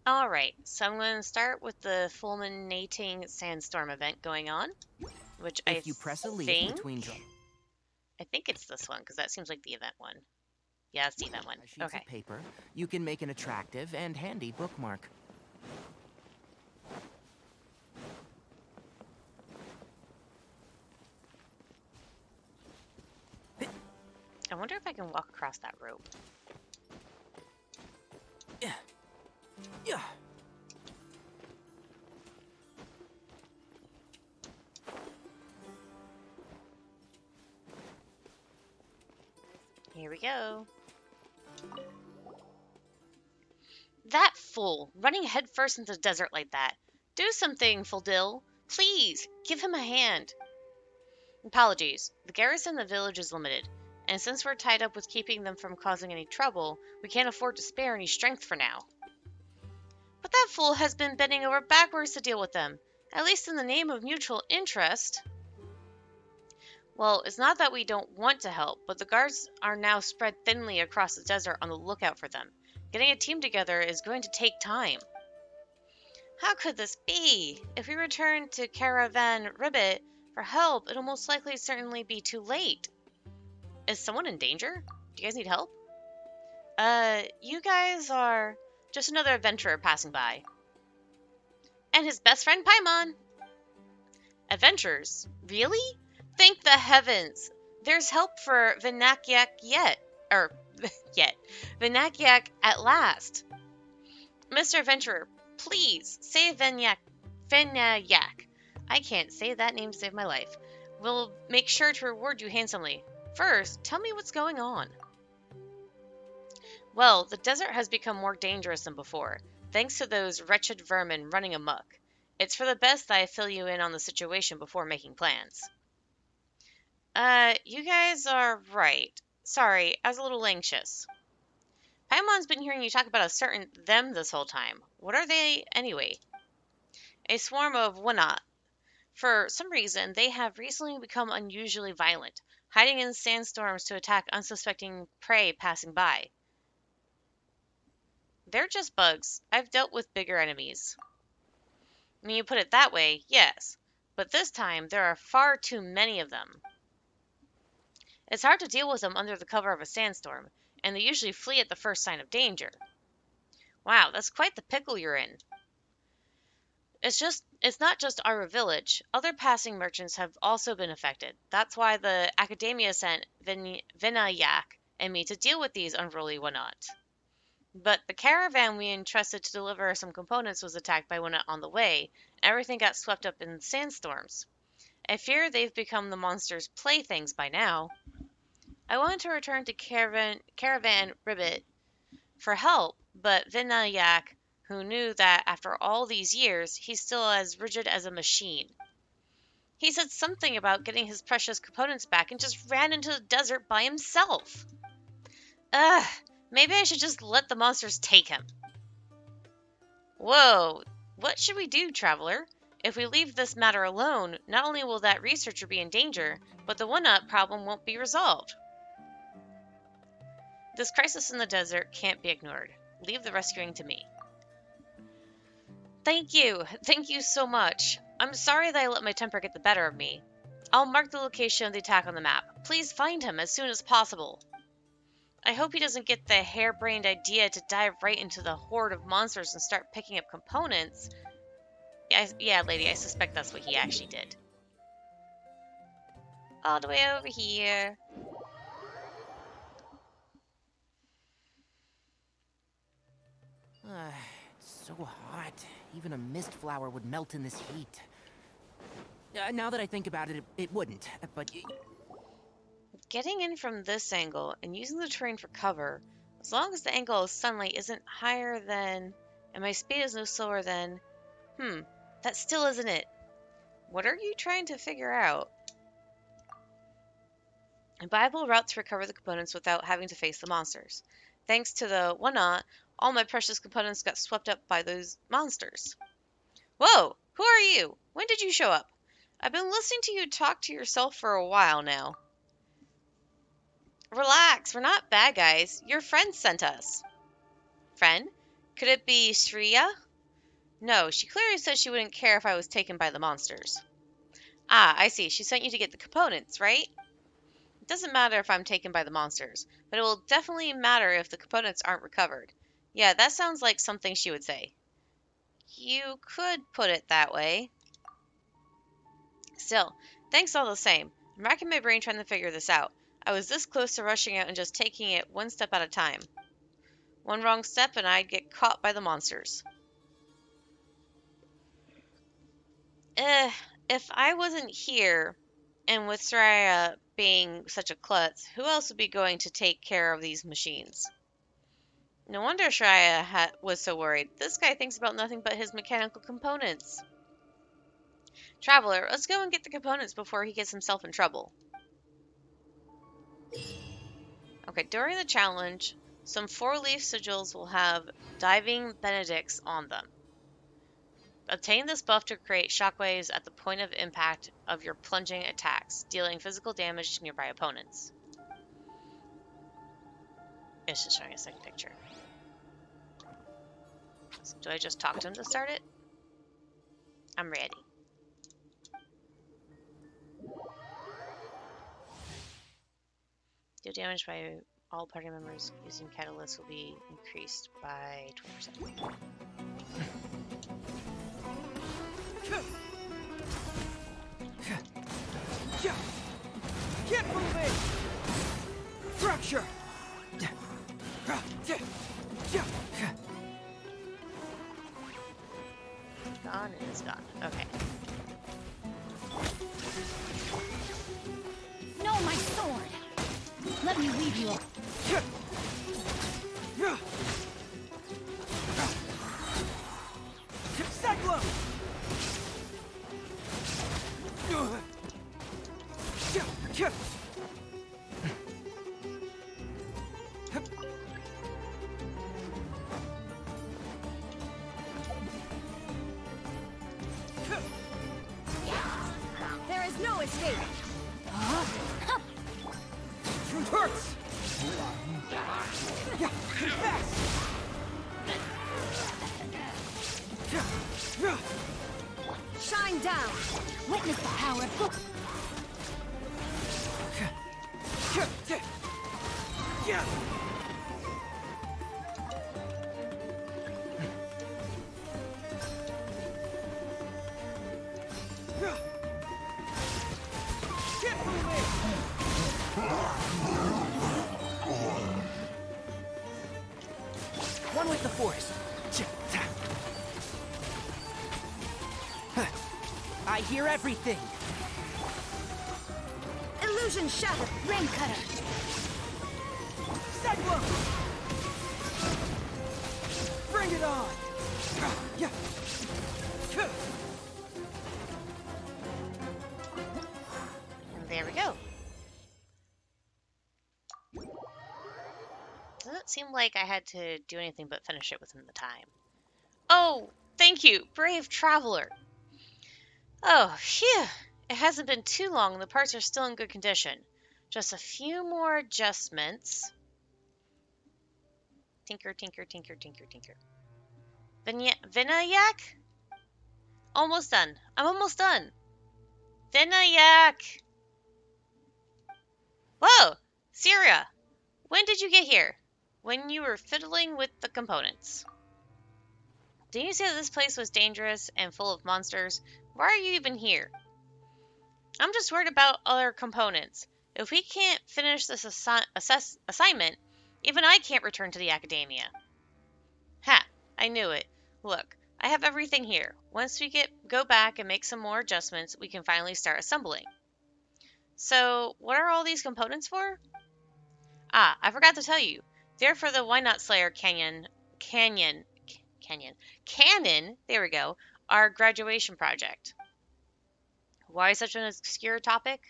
Alright, so I'm going to start with the Fulminating Sandstorm event going on, which If you press a leaf think... between dry I think it's this one, because that seems like the event one. Yeah, it's the event one. sheets Okay. of paper, you can make an attractive and handy bookmark. I wonder if I can walk across that rope. Yeah. Yeah. Here we go. That fool! Running headfirst into the desert like that. Do something, Fuldil. Please, give him a hand. Apologies. The garrison in the village is limited, and since we're tied up with keeping them from causing any trouble, we can't afford to spare any strength for now. But that fool has been bending over backwards to deal with them, at least in the name of mutual interest. Well, it's not that we don't want to help, but the guards are now spread thinly across the desert on the lookout for them. Getting a team together is going to take time. How could this be? If we return to Caravan Ribbit for help, it'll most likely certainly be too late. Is someone in danger? Do you guys need help? You guys are just another adventurer passing by. And his best friend Paimon. Adventurers? Really? Thank the heavens! There's help for Vinayak yet. Yet. Vinayak at last. Mr. Adventurer, please save Vinayak. I can't say that name to save my life. We'll make sure to reward you handsomely. First, tell me what's going on. Well, the desert has become more dangerous than before, thanks to those wretched vermin running amok. It's for the best that I fill you in on the situation before making plans. You guys are right. Sorry, I was a little anxious. Paimon's been hearing you talk about a certain them this whole time. What are they, anyway? A swarm of Wanat. For some reason, they have recently become unusually violent, hiding in sandstorms to attack unsuspecting prey passing by. They're just bugs. I've dealt with bigger enemies. When you put it that way, yes. But this time, there are far too many of them. It's hard to deal with them under the cover of a sandstorm, and they usually flee at the first sign of danger. Wow, that's quite the pickle you're in. It's not just our village. Other passing merchants have also been affected. That's why the Academia sent Vinayak and me to deal with these unruly Wanat. But the caravan we entrusted to deliver some components was attacked by one on the way, and everything got swept up in sandstorms. I fear they've become the monster's playthings by now. I wanted to return to Caravan Ribbit for help, but Vinayak, who knew that after all these years, he's still as rigid as a machine. He said something about getting his precious components back and just ran into the desert by himself. Ugh, maybe I should just let the monsters take him. Whoa, what should we do, traveler? If we leave this matter alone, not only will that researcher be in danger, but the one-up problem won't be resolved. This crisis in the desert can't be ignored. Leave the rescuing to me. Thank you. Thank you so much. I'm sorry that I let my temper get the better of me. I'll mark the location of the attack on the map. Please find him as soon as possible. I hope he doesn't get the harebrained idea to dive right into the horde of monsters and start picking up components. Yeah, lady, I suspect that's what he actually did. All the way over here. It's so hot. Even a mist flower would melt in this heat. Now that I think about it, it wouldn't. But Getting in from this angle and using the terrain for cover, as long as the angle of sunlight isn't higher than, and my speed is no slower than, that still isn't it. What are you trying to figure out? A viable route to recover the components without having to face the monsters. Thanks to the one-not, all my precious components got swept up by those monsters. Whoa! Who are you? When did you show up? I've been listening to you talk to yourself for a while now. Relax, we're not bad guys. Your friend sent us. Friend? Could it be Sriya? No, she clearly said she wouldn't care if I was taken by the monsters. Ah, I see. She sent you to get the components, right? It doesn't matter if I'm taken by the monsters, but it will definitely matter if the components aren't recovered. Yeah, that sounds like something she would say. You could put it that way. Still, thanks all the same. I'm racking my brain trying to figure this out. I was this close to rushing out and just taking it one step at a time. One wrong step and I'd get caught by the monsters. Eh, if I wasn't here, and with Soraya being such a klutz, who else would be going to take care of these machines? No wonder Soraya was so worried. This guy thinks about nothing but his mechanical components. Traveler, let's go and get the components before he gets himself in trouble. Okay, during the challenge, some 4-leaf sigils will have diving benedicts on them. Obtain this buff to create shockwaves at the point of impact of your plunging attacks, dealing physical damage to nearby opponents. It's just showing a second picture. So do I just talk to him to start it? I'm ready. Deal damage by all party members using catalysts will be increased by 20%. Get moving! Structure! Gone and it's gone. Okay. No, my sword! Let me leave you. Cyclone! There is no escape. Truth hurts! Yeah, fast! Shine down. Witness the power of book. Yeah. Get moving! One with the force. I hear everything. Illusion shattered. Rain cutter. Cyclone! Bring it on! Yeah. And there we go. Doesn't seem like I had to do anything but finish it within the time. Oh, thank you, brave traveler. Oh, phew. It hasn't been too long. The parts are still in good condition. Just a few more adjustments. Tinker, tinker, tinker, tinker, tinker. Vinayak? Almost done. I'm almost done. Vinayak! Whoa! Syria! When did you get here? When you were fiddling with the components. Didn't you say that this place was dangerous and full of monsters? Why are you even here? I'm just worried about other components. If we can't finish this assignment, even I can't return to the academia. Ha! I knew it. Look, I have everything here. Once we go back and make some more adjustments, we can finally start assembling. So, what are all these components for? Ah, I forgot to tell you. They're for the Why Not Slayer Cannon, there we go, our graduation project. Why such an obscure topic?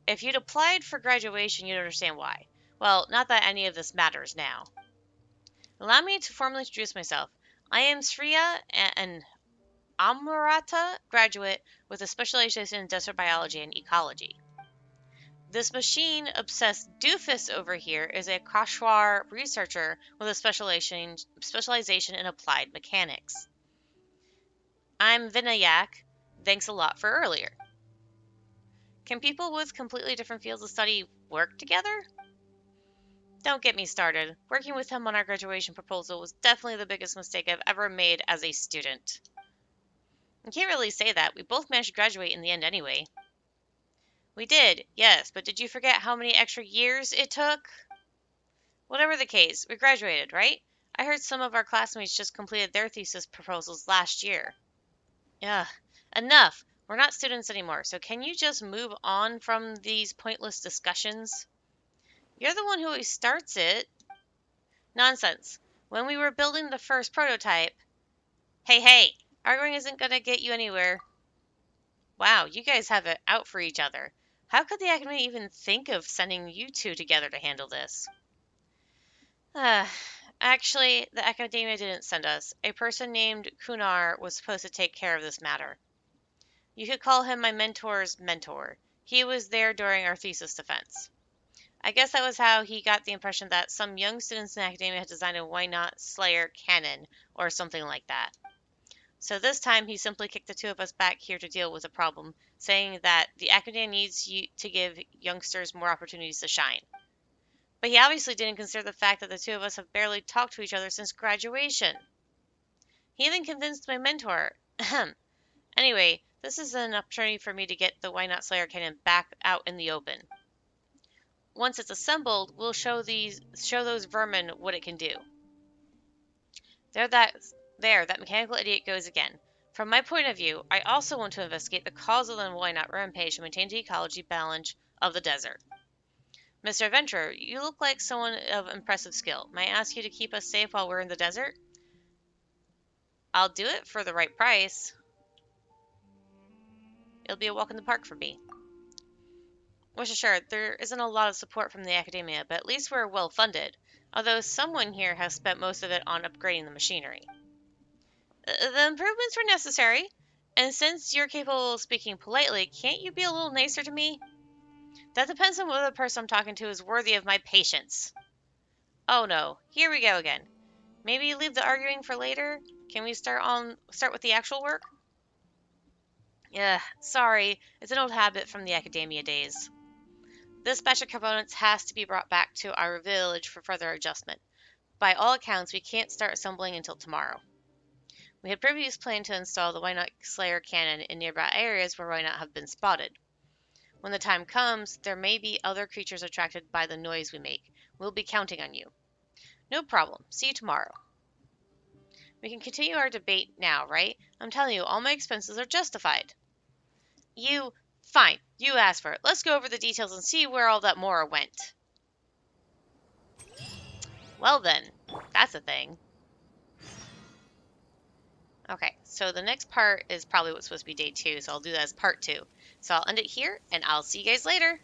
If you'd applied for graduation, you'd understand why. Well, not that any of this matters now. Allow me to formally introduce myself. I am Sriya, an Amrata graduate with a specialization in desert biology and ecology. This machine-obsessed doofus over here is a Koshwar researcher with a specialization in applied mechanics. I'm Vinayak. Thanks a lot for earlier. Can people with completely different fields of study work together? Don't get me started. Working with him on our graduation proposal was definitely the biggest mistake I've ever made as a student. You can't really say that. We both managed to graduate in the end anyway. We did, yes, but did you forget how many extra years it took? Whatever the case, we graduated, right? I heard some of our classmates just completed their thesis proposals last year. Ugh, enough. We're not students anymore, so can you just move on from these pointless discussions? You're the one who always starts it. Nonsense. When we were building the first prototype... Hey, arguing isn't gonna get you anywhere. Wow, you guys have it out for each other. How could the Academy even think of sending you two together to handle this? Actually, the Academia didn't send us. A person named Kunar was supposed to take care of this matter. You could call him my mentor's mentor. He was there during our thesis defense. I guess that was how he got the impression that some young students in Academia had designed a Why Not Slayer cannon, or something like that. So this time he simply kicked the two of us back here to deal with the problem, saying that the Academia needs to give youngsters more opportunities to shine. But he obviously didn't consider the fact that the two of us have barely talked to each other since graduation. He even convinced my mentor. Anyway, this is an opportunity for me to get the Why Not Slayer cannon back out in the open. Once it's assembled, we'll show those vermin what it can do. That mechanical idiot goes again. From my point of view, I also want to investigate the cause of the Why Not rampage and maintain the ecology balance of the desert. Mr. Adventurer, you look like someone of impressive skill. May I ask you to keep us safe while we're in the desert? I'll do it for the right price. It'll be a walk in the park for me. Wish assured, there isn't a lot of support from the Academia, but at least we're well funded, although someone here has spent most of it on upgrading the machinery. The improvements were necessary, and since you're capable of speaking politely, can't you be a little nicer to me? That depends on whether the person I'm talking to is worthy of my patience. Oh no, here we go again. Maybe leave the arguing for later? Can we start with the actual work? Yeah, sorry, it's an old habit from the Academia days. This batch of components has to be brought back to our village for further adjustment. By all accounts, we can't start assembling until tomorrow. We had previously planned to install the Why Not Slayer cannon in nearby areas where Why Not have been spotted. When the time comes, there may be other creatures attracted by the noise we make. We'll be counting on you. No problem. See you tomorrow. We can continue our debate now, right? I'm telling you, all my expenses are justified. Fine. You asked for it. Let's go over the details and see where all that Mora went. Well then, that's a thing. Okay, so the next part is probably what's supposed to be day 2, so I'll do that as part 2. So I'll end it here, and I'll see you guys later.